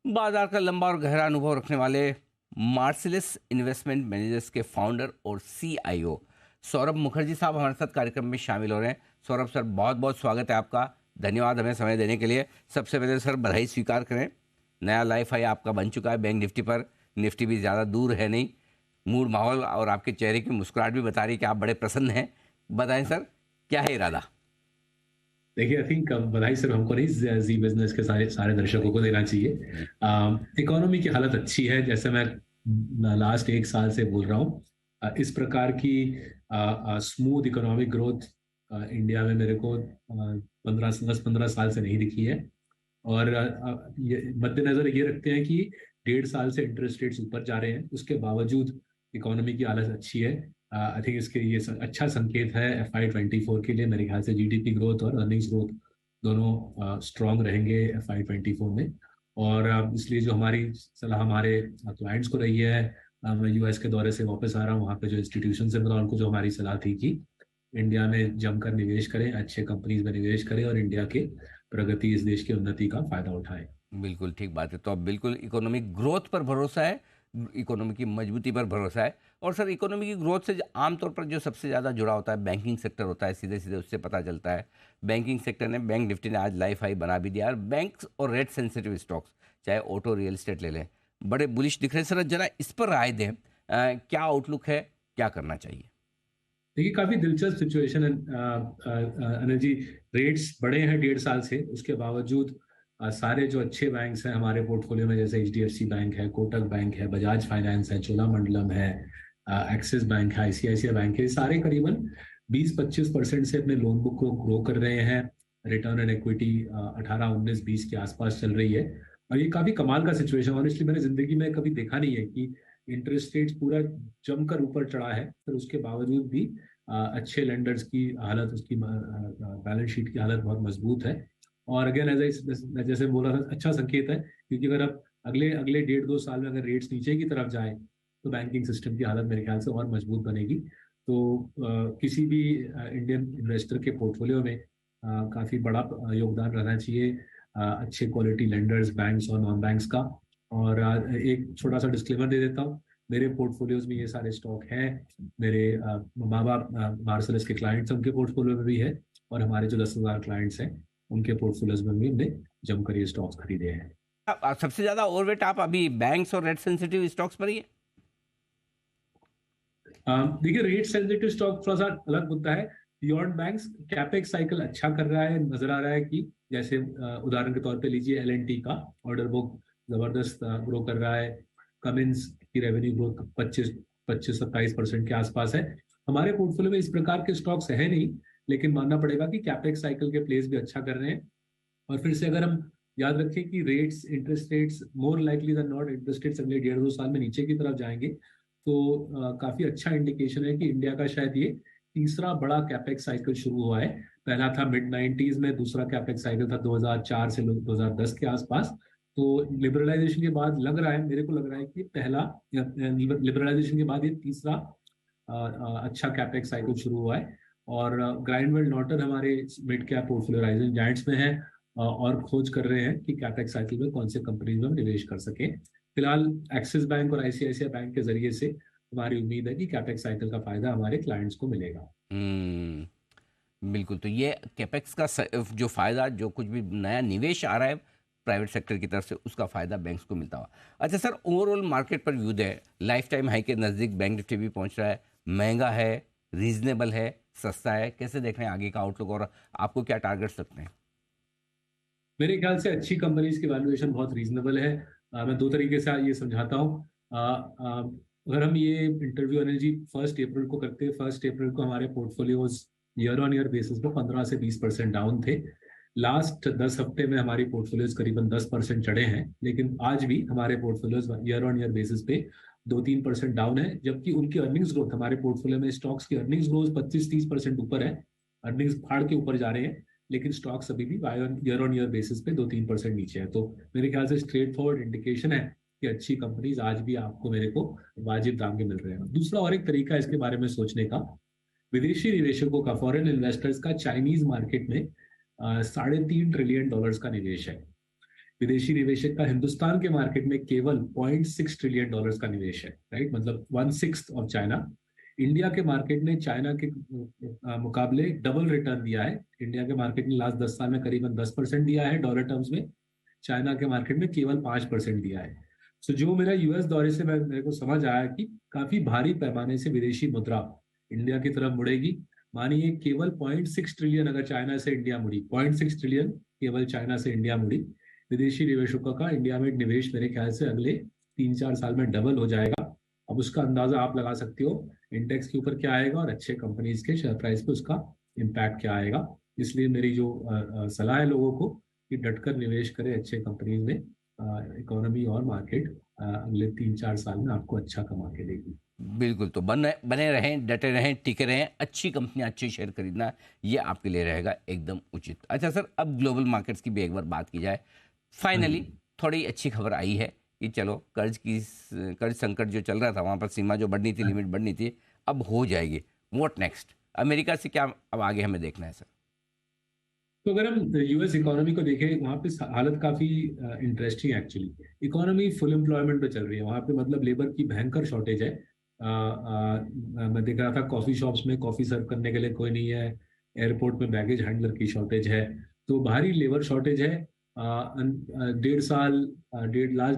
बाजार का लंबा और गहरा अनुभव रखने वाले मार्सिलिस इन्वेस्टमेंट मैनेजर्स के फाउंडर और सीआईओ सौरभ मुखर्जी साहब हमारे साथ कार्यक्रम में शामिल हो रहे हैं। सौरभ सर, बहुत बहुत स्वागत है आपका। धन्यवाद हमें समय देने के लिए। सबसे पहले सर बधाई स्वीकार करें, नया लाइफ हाई आपका बन चुका है बैंक निफ्टी पर। निफ्टी भी ज़्यादा दूर है नहीं। मूड माहौल और आपके चेहरे की मुस्कुराहट भी बता रही है कि आप बड़े प्रसन्न हैं। बताएं सर, क्या है इरादा? देखिए, आई थिंक बधाई सिर्फ हमको नहीं, जी बिजनेस के सारे सारे दर्शकों को देना चाहिए। जी। इकोनॉमी की हालत अच्छी है, जैसे मैं लास्ट 1 साल से बोल रहा हूँ। इस प्रकार की स्मूथ इकोनॉमिक ग्रोथ इंडिया में मेरे को 15 10 15 साल से नहीं दिखी है। और ये मद्देनजर ये रखते हैं कि 1.5 साल से इंटरेस्ट रेट्स ऊपर जा रहे हैं, उसके बावजूद इकोनॉमी की हालत अच्छी है। आई थिंक इसके ये अच्छा संकेत है FY 24 के लिए। मेरे ख्याल से जीडीपी ग्रोथ और अर्निंग्स ग्रोथ दोनों स्ट्रांग रहेंगे FY 24 में। और इसलिए जो हमारी सलाह हमारे क्लाइंट्स को रही है, मैं यूएस के दौरे से वापस आ रहा हूँ, वहाँ पे जो इंस्टीट्यूशन से मिला उनको जो हमारी सलाह थी कि इंडिया में जमकर निवेश करें, अच्छे कंपनीज में निवेश करें और इंडिया के प्रगति, इस देश की उन्नति का फायदा उठाएं। बिल्कुल ठीक बात है। तो अब बिल्कुल इकोनॉमिक ग्रोथ पर भरोसा है, इकोनॉमी की मजबूती पर भरोसा है। और सर, इकोनॉमी की ग्रोथ से आमतौर पर जो सबसे ज़्यादा जुड़ा होता है बैंकिंग सेक्टर होता है, सीधे सीधे उससे पता चलता है। बैंकिंग सेक्टर ने, बैंक निफ्टी ने आज लाइफ हाई बना भी दिया। और बैंक्स और रेट सेंसिटिव स्टॉक्स, चाहे ऑटो रियल इस्टेट ले लें, बड़े बुलिश दिख रहे हैं। सर जरा इस पर राय दें, क्या आउटलुक है, क्या करना चाहिए? देखिए, काफी दिलचस्प सिचुएशन है अनिल जी। रेट्स बढ़े हैं 1.5 साल से, उसके बावजूद सारे जो अच्छे बैंक्स हैं हमारे पोर्टफोलियो में, जैसे HDFC बैंक है, कोटक बैंक है, बजाज फाइनेंस है, चोलामंडलम है, एक्सिस बैंक है, ICICI बैंक है, ये सारे करीबन 20-25% से अपने लोन बुक को ग्रो कर रहे हैं। रिटर्न ऑन इक्विटी 18-19-20 के आसपास चल रही है। और ये काफी कमाल का सिचुएशन, ऑनेस्टली मैंने जिंदगी में कभी देखा नहीं है कि इंटरेस्ट रेट्स पूरा जमकर ऊपर चढ़ा है, फिर उसके बावजूद भी अच्छे लेंडर्स की हालत, उसकी बैलेंस शीट की हालत बहुत मजबूत है। और अगेन जैसे बोला था, अच्छा संकेत है, क्योंकि अगर अब अगले अगले 1.5-2 साल में अगर रेट्स नीचे की तरफ जाए तो बैंकिंग सिस्टम की हालत मेरे ख्याल से और मजबूत बनेगी। तो किसी भी इंडियन इन्वेस्टर के पोर्टफोलियो में काफी बड़ा योगदान रहना चाहिए अच्छे क्वालिटी लेंडर्स, बैंक्स और नॉन बैंक्स का। और एक छोटा सा डिस्क्लेमर दे देता हूँ, मेरे पोर्टफोलियोज में ये सारे स्टॉक हैं। मेरे माँ बाप मार्सलिस के क्लाइंट्स हैं, उनके पोर्टफोलियो में भी है। और हमारे जो 10,000 क्लाइंट्स हैं उनके पोर्टफोलियोज में भी हमने जमकर ये स्टॉक्स खरीदे हैं। सबसे ज़्यादा ओवरवेट आप अभी बैंक्स और रेट सेंसिटिव स्टॉक्स पर ही है? देखिए, रेट सेंसिटिव स्टॉक थोड़ा सा अलग मुद्दा है। बियॉन्ड बैंक्स कैपेक्स साइकिल अच्छा कर रहा है, नजर आ रहा है कि जैसे उदाहरण के तौर पे लीजिए, L&T का ऑर्डर बुक जबरदस्त ग्रो कर रहा है। कमिंस की रेवेन्यू ग्रोथ 25-27% के आसपास है। हमारे पोर्टफोलियो में इस प्रकार के स्टॉक्स है नहीं, लेकिन मानना पड़ेगा कि कैपेक्स साइकिल के प्लेस भी अच्छा कर रहे हैं। और फिर से अगर हम याद रखें कि rates, interest rates more likely than not, interest rates अगले 1.5-2 साल में नीचे की तरफ जाएंगे, तो काफी अच्छा इंडिकेशन है कि इंडिया का शायद ये तीसरा बड़ा कैपेक्स साइकिल शुरू हुआ है। पहला था मिड 90s में, दूसरा कैपेक्स साइकिल था 2004 से 2010 के आसपास। तो लिबरलाइजेशन के बाद लग रहा है, मेरे को लग रहा है कि पहला लिबरलाइजेशन के बाद ये तीसरा अच्छा कैपेक्स साइकिल शुरू हुआ है। और ग्राइंडवेल नॉर्टन हमारे mid cap portfolio rising giants में है, और खोज कर रहे हैं कि कैपेक्स साइकिल में कौन से कंपनीज में हम निवेश कर सके। फिलहाल एक्सिस बैंक और ICICI बैंक के जरिए से हमारी उम्मीद है कि कैपेक्स साइकिल का फायदा हमारे क्लाइंट्स को मिलेगा। बिल्कुल। तो ये कैपेक्स का जो फ़ायदा, जो कुछ भी नया निवेश आ रहा है प्राइवेट सेक्टर की तरफ से, उसका फ़ायदा बैंक्स को मिलता हुआ। अच्छा सर, ओवरऑल मार्केट पर व्यू है, लाइफ टाइम हाई के नज़दीक बैंक निफ्टी भी पहुंच रहा है। महंगा है, रीजनेबल है, सस्ता है? कैसे देख रहे हैं आगे का आउटलुक, और आपको क्या टारगेट्स रखते हैं? मेरे ख्याल से अच्छी कंपनीज की वैल्यूएशन बहुत रीजनेबल है। मैं दो तरीके से ये समझाता हूँ। अगर हम ये इंटरव्यू अनिल जी 1 अप्रैल को करते हैं, 1 अप्रैल को हमारे portfolios year on year basis पे 15 से 20% डाउन थे। लास्ट 10 हफ्ते में हमारी पोर्टफोलियोज करीबन 10% चढ़े हैं, लेकिन आज भी हमारे portfolios year on year basis पे 2-3% डाउन है। जबकि उनकी अर्निंग्स ग्रोथ, हमारे पोर्टफोलियो में स्टॉक्स की अर्निंग्स ग्रोथ 25-30% ऊपर है। अर्निंग्स फाड़ के ऊपर जा रहे हैं, लेकिन स्टॉक्स अभी भी ईयर ऑन ईयर बेसिस पे 2-3% नीचे है। तो मेरे ख्याल से स्ट्रेट फॉरवर्ड इंडिकेशन है कि अच्छी कंपनीज आज भी आपको, मेरे को वाजिब दाम के मिल रहे हैं। दूसरा और एक तरीका है इसके बारे में सोचने का, विदेशी निवेशकों का, फॉरेन इन्वेस्टर्स का चाइनीज मार्केट में $3.5 ट्रिलियन का निवेश है। विदेशी निवेशक का हिंदुस्तान के मार्केट में केवल $0.6 ट्रिलियन का निवेश है, राइट, मतलब 1/6 ऑफ चाइना। इंडिया के मार्केट ने चाइना के मुकाबले डबल रिटर्न दिया है। इंडिया के मार्केट ने लास्ट 10 साल में करीबन 10% दिया है डॉलर टर्म्स में, चाइना के मार्केट में केवल 5% दिया है। सो जो मेरा यूएस दौरे से मेरे को समझ आया कि काफी भारी पैमाने से विदेशी मुद्रा इंडिया की तरफ मुड़ेगी। मानिए केवल 0.6 ट्रिलियन अगर चाइना से इंडिया मुड़ी, 0.6 ट्रिलियन केवल चाइना से इंडिया मुड़ी, विदेशी निवेशकों का इंडिया में निवेश मेरे ख्याल से अगले 3-4 साल में डबल हो जाएगा। अब उसका अंदाजा आप लगा सकते हो इंडेक्स के ऊपर क्या आएगा और अच्छे कंपनीज के शेयर प्राइस पे उसका इम्पैक्ट क्या आएगा। इसलिए मेरी जो सलाह है लोगों को कि डटकर निवेश करें अच्छे कंपनीज में। इकोनॉमी और मार्केट अगले 3-4 साल में आपको अच्छा कमा के देगी। बिल्कुल, तो बने रहें, डटे रहें, टिके रहें, अच्छी कंपनियां, अच्छे शेयर खरीदना ये आपके लिए रहेगा एकदम उचित। अच्छा सर, अब ग्लोबल मार्केट्स की भी एक बार बात की जाए। फाइनली थोड़ी अच्छी खबर आई है कि चलो कर्ज संकट जो चल रहा था, वहाँ पर सीमा जो बढ़नी थी, लिमिट बढ़नी थी, अब हो जाएगी। What next? अमेरिका से क्या अब आगे हमें देखना है सर? तो अगर हम यूएस इकोनॉमी को देखें, वहाँ पे हालत काफी इंटरेस्टिंग है एक्चुअली। इकोनॉमी फुल एम्प्लॉयमेंट पे चल रही है वहाँ पे, मतलब लेबर की भयंकर शॉर्टेज है। मैं देख रहा था कॉफी शॉप्स में कॉफी सर्व करने के लिए कोई नहीं है, एयरपोर्ट में बैगेज हैंडलर की शॉर्टेज है, तो भारी लेबर शॉर्टेज है। लास्ट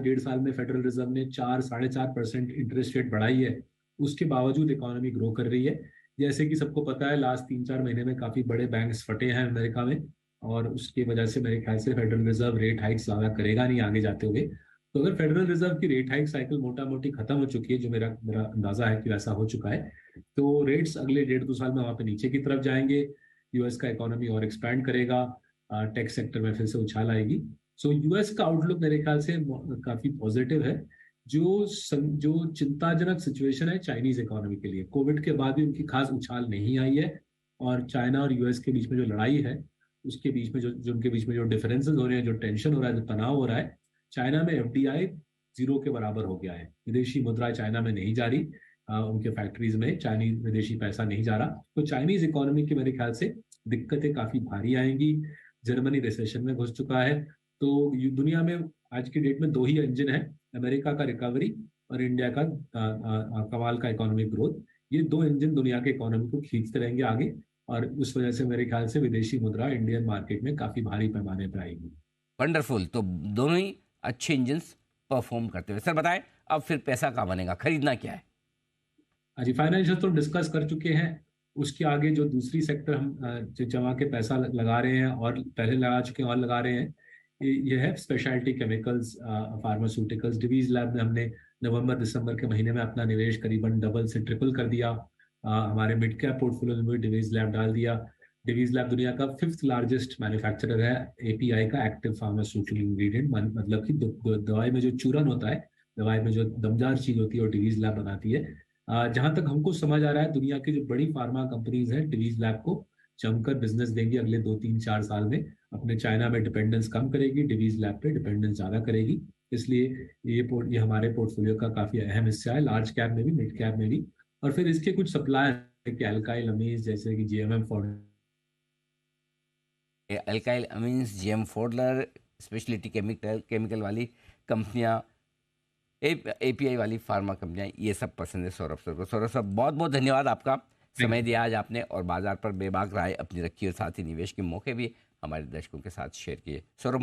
1.5 साल में फेडरल रिजर्व ने 4-4.5% इंटरेस्ट रेट बढ़ाई है, उसके बावजूद इकोनॉमी ग्रो कर रही है। जैसे कि सबको पता है लास्ट 3-4 महीने में काफी बड़े बैंक्स फटे हैं अमेरिका में, और उसकी वजह से मेरे ख्याल से फेडरल रिजर्व रेट हाइक ज्यादा करेगा नहीं आगे जाते हुए। तो अगर फेडरल रिजर्व की रेट हाइक साइकिल मोटा मोटी खत्म हो चुकी है, जो मेरा अंदाजा है कि वैसा हो चुका है, तो रेट्स अगले 1.5-2 साल में वहां पे नीचे की तरफ जाएंगे। यूएस का इकोनॉमी और एक्सपैंड करेगा, टेक सेक्टर में फिर से उछाल आएगी। सो यूएस का आउटलुक मेरे ख्याल से काफी पॉजिटिव है। जो चिंताजनक सिचुएशन है चाइनीज इकोनॉमी के लिए, कोविड के बाद भी उनकी खास उछाल नहीं आई है, और चाइना और यूएस के बीच में जो लड़ाई है, उसके बीच में जो उनके बीच में जो डिफरेंसेस हो रहे हैं, जो टेंशन हो रहा है, जो तनाव हो रहा है, चाइना में एफडीआई 0 के बराबर हो गया है। विदेशी मुद्रा चाइना में नहीं जा रही, उनके फैक्ट्रीज में चाइनीज विदेशी पैसा नहीं जा रहा। तो चाइनीज इकोनॉमी की मेरे ख्याल से दिक्कतें काफी भारी आएंगी। जर्मनी रिसेशन में घुस चुका है। तो दुनिया में आज की डेट में 2 ही इंजन है, अमेरिका का रिकवरी और इंडिया का कमाल का इकोनॉमिक ग्रोथ। ये 2 इंजन दुनिया के इकोनॉमी को खींचते रहेंगे आगे, और उस वजह से मेरे ख्याल से विदेशी मुद्रा इंडियन मार्केट में काफी भारी पैमाने पर आएगी। वंडरफुल, तो दोनों ही अच्छे इंजन्स परफॉर्म करते हुए। सर बताएं, अब फिर पैसा कहाँ बनेगा, खरीदना क्या है? जी, फाइनेंशियल तो डिस्कस कर चुके हैं। उसके आगे जो दूसरी सेक्टर हम जमा के पैसा लगा रहे हैं, और पहले लगा चुके हैं और लगा रहे हैं, ये है speciality chemicals, pharmaceuticals. Divi's lab में हमने नवंबर-दिसंबर के महीने में अपना निवेश करीबन डबल से ट्रिपल कर दिया। हमारे मिड कैप पोर्टफोलियो में डिवीज लैब डाल दिया। डिवीज लैब दुनिया का 5th लार्जेस्ट मैन्युफैक्चरर है एपीआई का, एक्टिव फार्मास्यूटिकल इंग्रेडिएंट, मतलब कि दवाई में जो चूरन होता है, दवाई में जो दमदार चीज होती है, वो डिवीज लैब बनाती है। जहां तक हमको समझ आ रहा है, दुनिया की जो बड़ी फार्मा कंपनीज हैं डिवीज लैब को जमकर बिजनेस देंगी अगले 2-3-4 साल में। अपने चाइना में डिपेंडेंस कम करेगी, डिवीज लैब पे डिपेंडेंस ज्यादा करेगी। इसलिए ये हमारे पोर्टफोलियो का काफी अहम हिस्सा है, लार्ज कैप में भी, मिड कैप में भी। और फिर इसके कुछ सप्लायर अल्काइल अमीन्स जैसे कि जीएमएम फॉर्ड, alkyl amines, GM Pfaudler, speciality chemical वाली कंपनियां, एपीआई वाली फार्मा कंपनियां, ये सब पसंद है सौरभ सर को। सौरभ सर, बहुत बहुत धन्यवाद आपका, समय दिया आज आपने, और बाजार पर बेबाक राय अपनी रखी, और साथ ही निवेश के मौके भी हमारे दर्शकों के साथ शेयर किए। सौरभ